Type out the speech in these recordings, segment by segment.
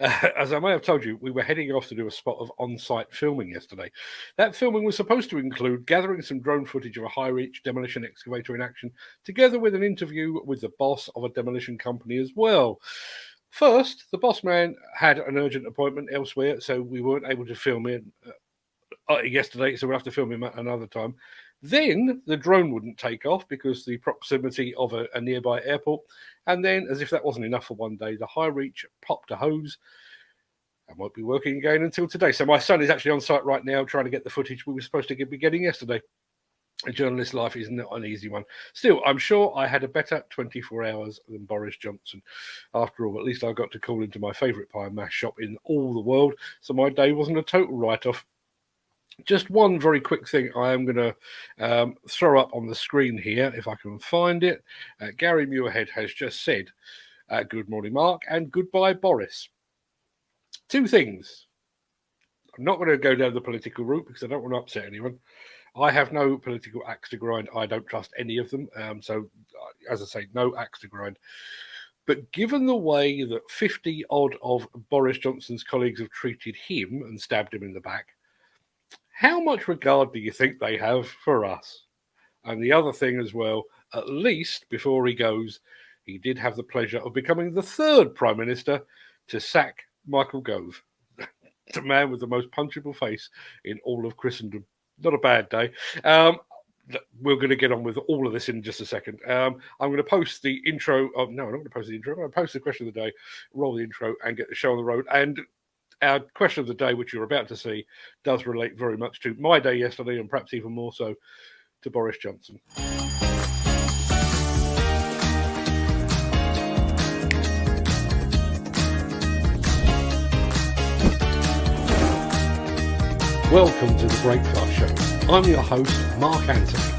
As I may have told you, we were heading off to do a spot of on-site filming yesterday. That filming was supposed to include gathering some drone footage of a high-reach demolition excavator in action, together with an interview with the boss of a demolition company as well. First, the boss man had an urgent appointment elsewhere, so we weren't able to film it yesterday, so we'll have to film him at another time. Then the drone wouldn't take off because the proximity of a nearby airport. And then, as if that wasn't enough for one day, the high reach popped a hose and won't be working again until today. So my son is actually on site right now trying to get the footage we were supposed to be getting yesterday. A journalist's life is not an easy one. Still, I'm sure I had a better 24 hours than Boris Johnson. After all, at least I got to call into my favourite pie and mash shop in all the world, so my day wasn't a total write-off. Just one very quick thing I am going to throw up on the screen here, if I can find it. Gary Muirhead has just said, good morning, Mark, and goodbye, Boris. Two things. I'm not going to go down the political route because I don't want to upset anyone. I have no political axe to grind. I don't trust any of them. So, as I say, no axe to grind. But given the way that 50 odd of Boris Johnson's colleagues have treated him and stabbed him in the back, how much regard do you think they have for us? And the other thing as well, at least before he goes, he did have the pleasure of becoming the third Prime Minister to sack Michael Gove, the man with the most punchable face in all of Christendom. Not a bad day. We're going to get on with all of this in just a second. I'm going to post the intro. No, I'm not going to post the intro. I'm going to post the question of the day, roll the intro, and get the show on the road. And our question of the day, which you're about to see, does relate very much to my day yesterday and perhaps even more so to Boris Johnson. Welcome to the Breakfast Show. I'm your host, Mark Anthony.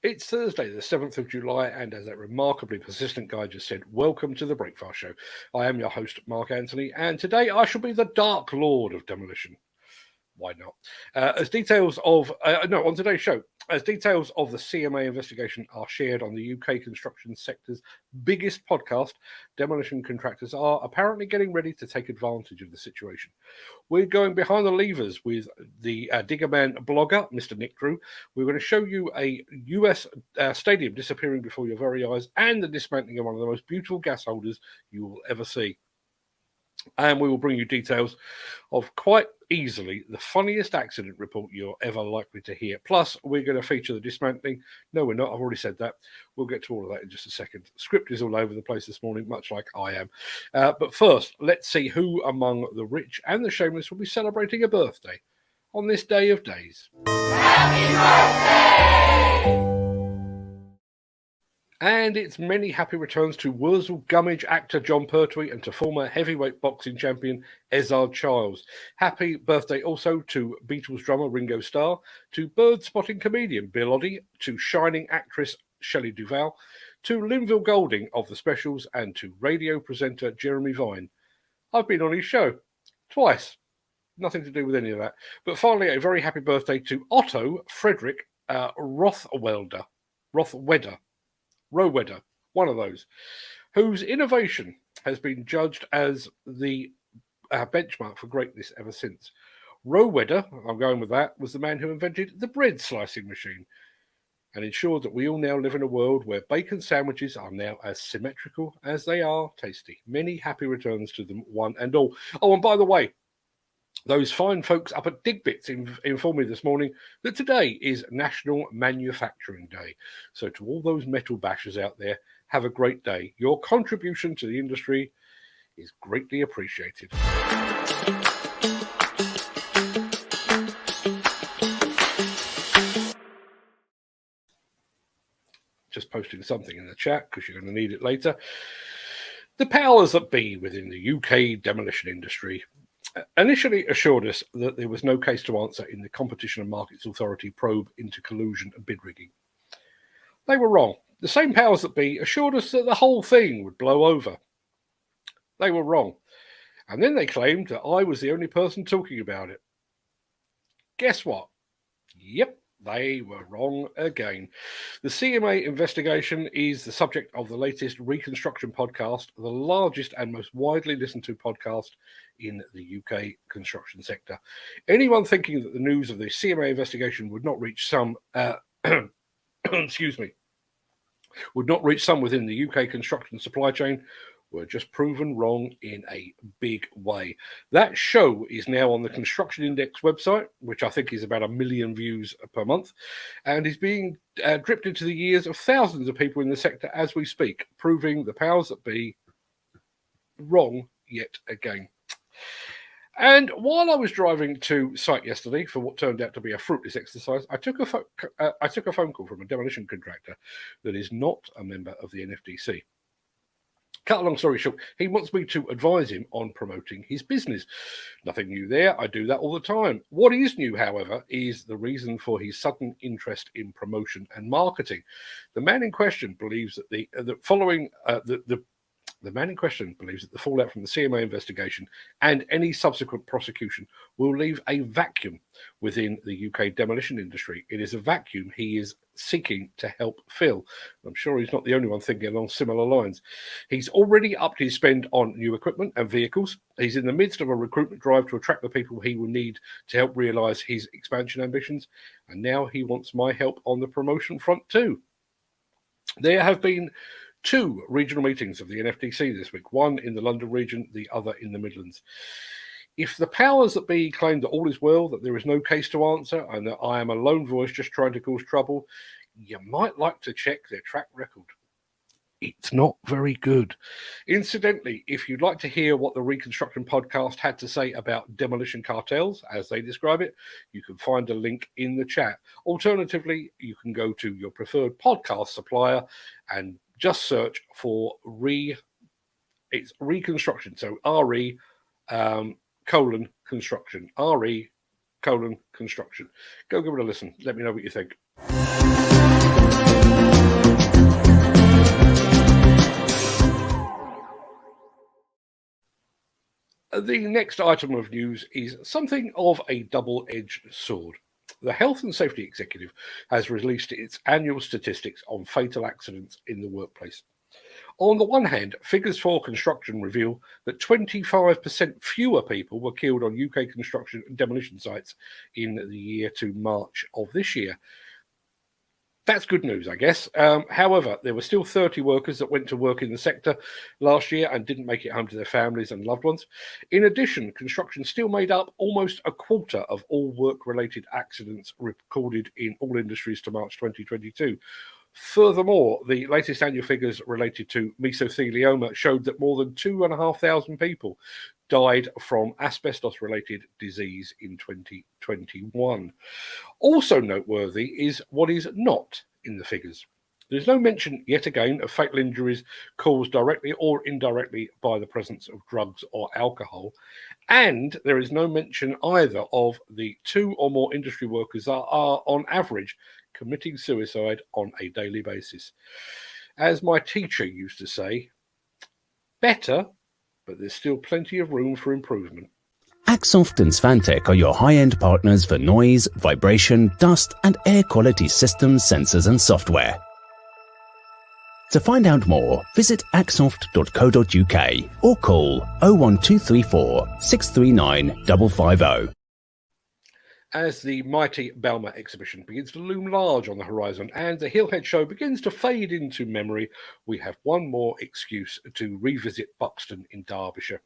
It's Thursday, the 7th of July, and as that remarkably persistent guy just said, welcome to the Breakfast Show. I am your host, Mark Anthony, and today I shall be the Dark Lord of Demolition. Why not? On today's show, as details of the CMA investigation are shared on the UK construction sector's biggest podcast, demolition contractors are apparently getting ready to take advantage of the situation. We're going behind the levers with the Diggerman blogger, Mr. Nick Drew. We're going to show you a US stadium disappearing before your very eyes and the dismantling of one of the most beautiful gas holders you will ever see. And we will bring you details of quite easily the funniest accident report you're ever likely to hear. Plus, we're going to feature the dismantling. No, we're not. I've already said that. We'll get to all of that in just a second. Script is all over the place this morning, much like I am. But first, let's see who among the rich and the shameless will be celebrating a birthday on this day of days. Happy birthday! And it's many happy returns to Wurzel Gummidge actor John Pertwee and to former heavyweight boxing champion Ezard Childs. Happy birthday also to Beatles drummer Ringo Starr, to bird spotting comedian Bill Oddie, to shining actress Shelley Duvall, to Linville Golding of The Specials, and to radio presenter Jeremy Vine. I've been on his show twice. Nothing to do with any of that. But finally, a very happy birthday to Otto Frederick Rothwedder, one of those, whose innovation has been judged as the benchmark for greatness ever since. Rothwedder, I'm going with that, was the man who invented the bread slicing machine and ensured that we all now live in a world where bacon sandwiches are now as symmetrical as they are tasty. Many happy returns to them, one and all. Oh, and by the way, those fine folks up at Digbits informed me this morning that today is National Manufacturing Day. So to all those metal bashers out there, have a great day. Your contribution to the industry is greatly appreciated. Just posting something in the chat because you're going to need it later. The powers that be within the UK demolition industry initially assured us that there was no case to answer in the Competition and Markets Authority probe into collusion and bid rigging. They were wrong. The same powers that be assured us that the whole thing would blow over. They were wrong. And then they claimed that I was the only person talking about it. Guess what? Yep, They were wrong again. The CMA investigation is the subject of the latest Reconstruction podcast, the largest and most widely listened to podcast in the UK construction sector. Anyone thinking that the news of the CMA investigation would not reach some, excuse me, would not reach some within the UK construction supply chain were just proven wrong in a big way. That show is now on the Construction Index website, which I think is about 1 million views per month, and is being dripped into the ears of thousands of people in the sector as we speak, proving the powers that be wrong yet again. And while I was driving to site yesterday for what turned out to be a fruitless exercise, I took a phone call from a demolition contractor that is not a member of the NFDC. Cut a long story short, he wants me to advise him on promoting his business. Nothing new there. I do that all the time. What is new, however, is the reason for his sudden interest in promotion and marketing. The man in question believes that the man in question believes that the fallout from the CMA investigation and any subsequent prosecution will leave a vacuum within the UK demolition industry. It is a vacuum he is seeking to help fill. I'm sure he's not the only one thinking along similar lines. He's already upped his spend on new equipment and vehicles. He's in the midst of a recruitment drive to attract the people he will need to help realise his expansion ambitions. And now he wants my help on the promotion front too. There have been 2 regional meetings of the NFDC this week, one in the London region, the other in the Midlands. If the powers that be claim that all is well, that there is no case to answer, and that I am a lone voice just trying to cause trouble, you might like to check their track record. It's not very good. Incidentally, if you'd like to hear what the Reconstruction podcast had to say about demolition cartels, as they describe it, you can find a link in the chat. Alternatively, you can go to your preferred podcast supplier and just search for Reconstruction. So RE:construction. RE:construction. Go give it a listen. Let me know what you think. The next item of news is something of a double-edged sword. The Health and Safety Executive has released its annual statistics on fatal accidents in the workplace. On the one hand, figures for construction reveal that 25% fewer people were killed on UK construction and demolition sites in the year to March of this year. That's good news, I guess. However, there were still 30 workers that went to work in the sector last year and didn't make it home to their families and loved ones. In addition, construction still made up almost a quarter of all work-related accidents recorded in all industries to March 2022. Furthermore, the latest annual figures related to mesothelioma showed that more than 2,500 people died from asbestos-related disease in 2021. Also noteworthy is what is not in the figures. There's no mention, yet again, of fatal injuries caused directly or indirectly by the presence of drugs or alcohol. And there is no mention either of the 2 or more industry workers that are, on average, committing suicide on a daily basis. As my teacher used to say, better, but there's still plenty of room for improvement. Axoft and Svantec are your high-end partners for noise, vibration, dust and air quality systems, sensors and software. To find out more, visit axoft.co.uk or call 01234 639 550. As the mighty Balmer exhibition begins to loom large on the horizon and the Hillhead show begins to fade into memory, we have one more excuse to revisit Buxton in Derbyshire.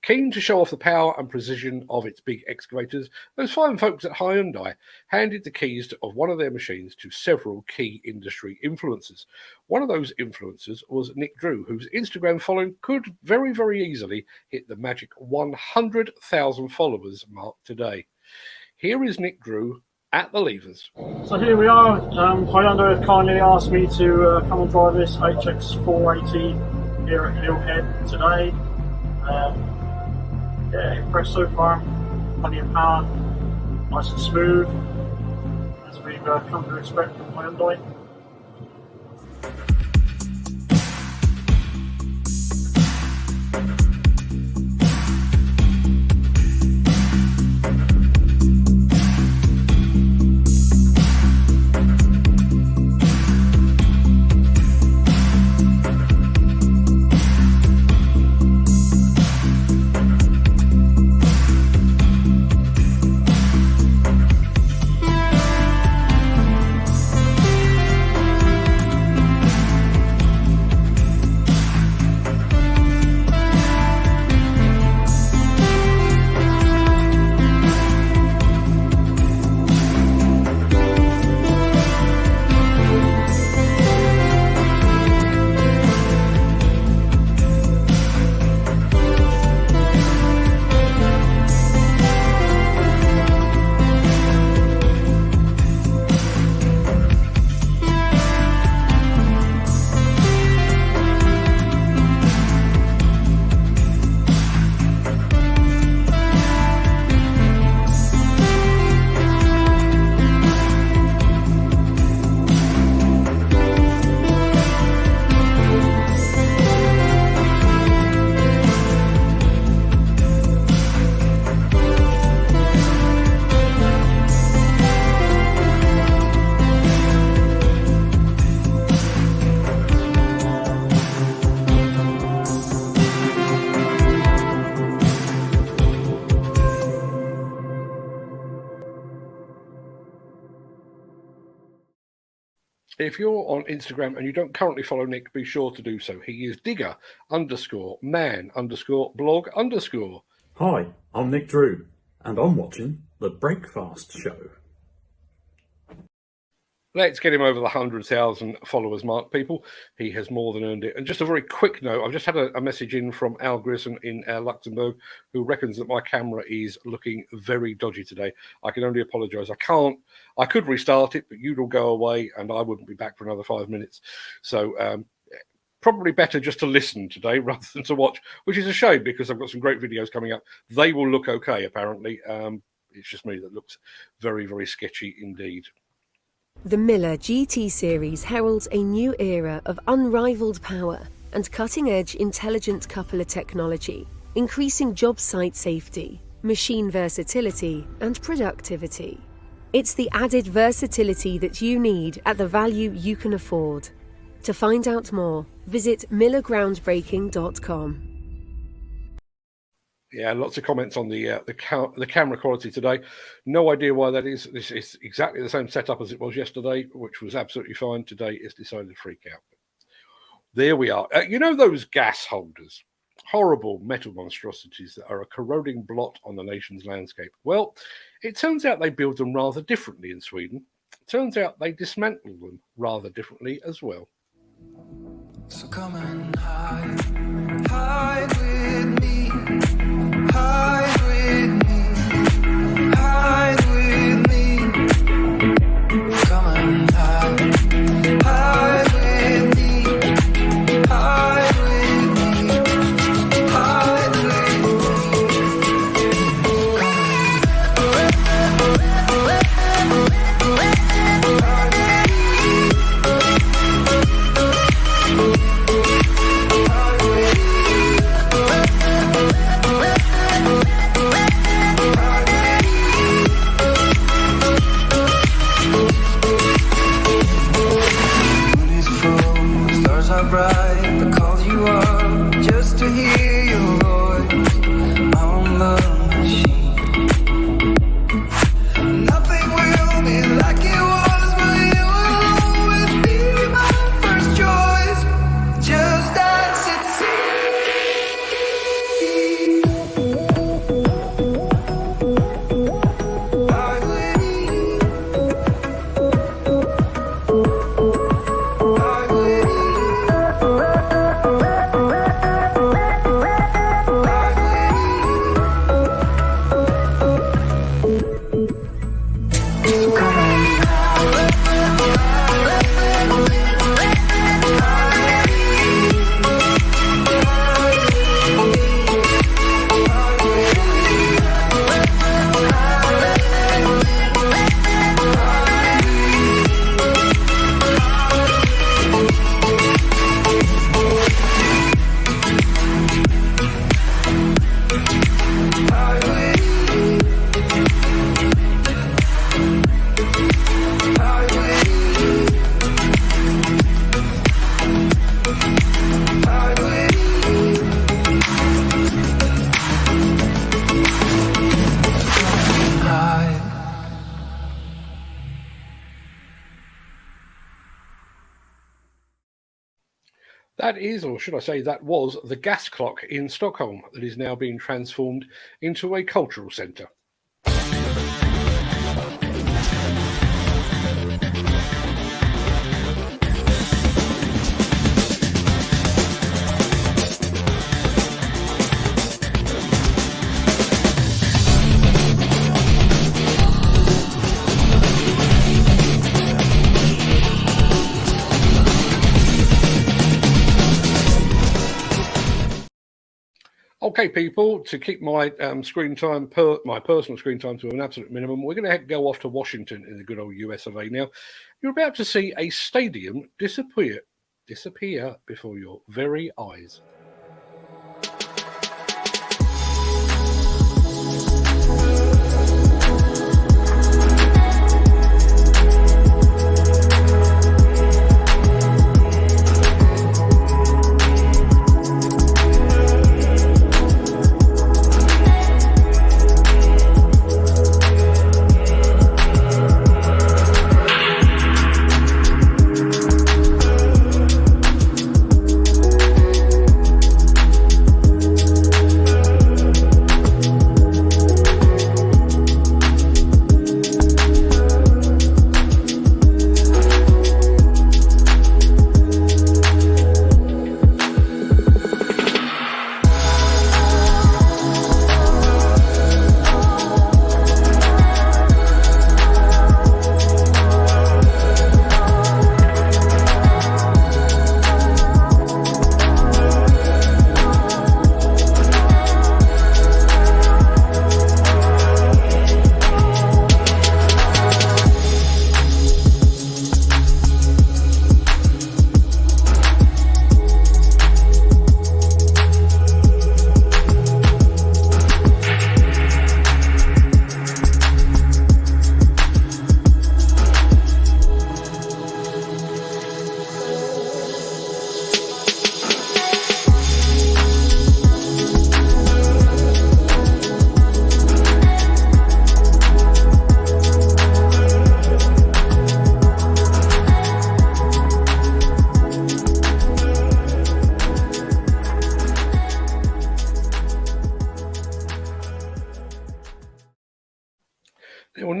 Keen to show off the power and precision of its big excavators, those fine folks at Hyundai handed the keys of one of their machines to several key industry influencers. One of those influencers was Nick Drew, whose Instagram following could very, very easily hit the magic 100,000 followers mark today. Here is Nick Drew at the levers. So here we are. Hyundai have kindly asked me to come and drive this HX480 here at Hillhead today. Impressed so far. Plenty of power, nice and smooth, as we've come to expect from Hyundai. If you're on Instagram and you don't currently follow Nick, be sure to do so. He is digger_man_blog_. Hi, I'm Nick Drew, and I'm watching The Breakfast Show. Let's get him over the 100,000 followers mark, people. He has more than earned it. And just a very quick note, I've just had a message in from Al Grissom in Luxembourg, who reckons that my camera is looking very dodgy today. I can only apologise. I could restart it, but you'd all go away and I wouldn't be back for another 5 minutes. So probably better just to listen today rather than to watch, which is a shame because I've got some great videos coming up. They will look okay, apparently. It's just me that looks very, very sketchy indeed. The Miller GT series heralds a new era of unrivaled power and cutting-edge intelligent coupler technology, increasing job site safety, machine versatility, and productivity. It's the added versatility that you need at the value you can afford. To find out more, visit millergroundbreaking.com. Yeah, lots of comments on the camera quality today. No idea why that is. This is exactly the same setup as it was yesterday, which was absolutely fine. Today it's decided to freak out. There we are. You know those gas holders? Horrible metal monstrosities that are a corroding blot on the nation's landscape. Well, it turns out they build them rather differently in Sweden. It turns out they dismantle them rather differently as well. So come and hide with me. Hide with me, hide with me. Come and hide with me, hide with me, hide with bright, I called you up just to hear your voice on the machine. Nothing will be like it was, but you will always be my first choice, just as it That is, or should I say, that was the gas clock in Stockholm that is now being transformed into a cultural centre. Okay, people, to keep my screen time, my personal screen time to an absolute minimum, we're going to go off to Washington in the good old US of A now. You're about to see a stadium disappear before your very eyes.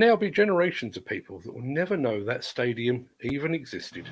now be generations of people that will never know that stadium even existed.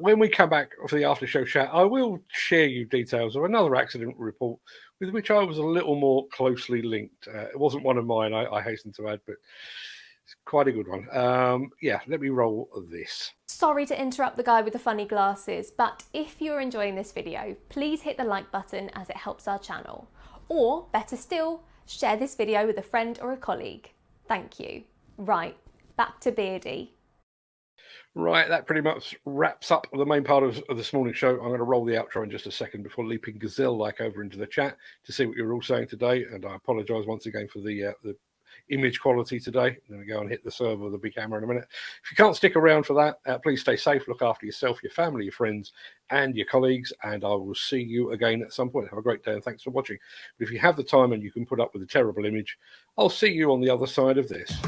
When we come back for the after show chat, I will share you details of another accident report with which I was a little more closely linked. It wasn't one of mine, I hasten to add, but it's quite a good one. Yeah, let me roll this. Sorry to interrupt the guy with the funny glasses, but if you're enjoying this video, please hit the like button as it helps our channel. Or, better still, share this video with a friend or a colleague. Thank you. Right, back to Beardy. Right, that pretty much wraps up the main part of this morning's show. I'm going to roll the outro in just a second before leaping gazelle-like over into the chat to see what you're all saying today. And I apologise once again for the image quality today. I'm going to go and hit the server with a big hammer in a minute. If you can't stick around for that, please stay safe, look after yourself, your family, your friends, and your colleagues. And I will see you again at some point. Have a great day and thanks for watching. But if you have the time and you can put up with a terrible image, I'll see you on the other side of this.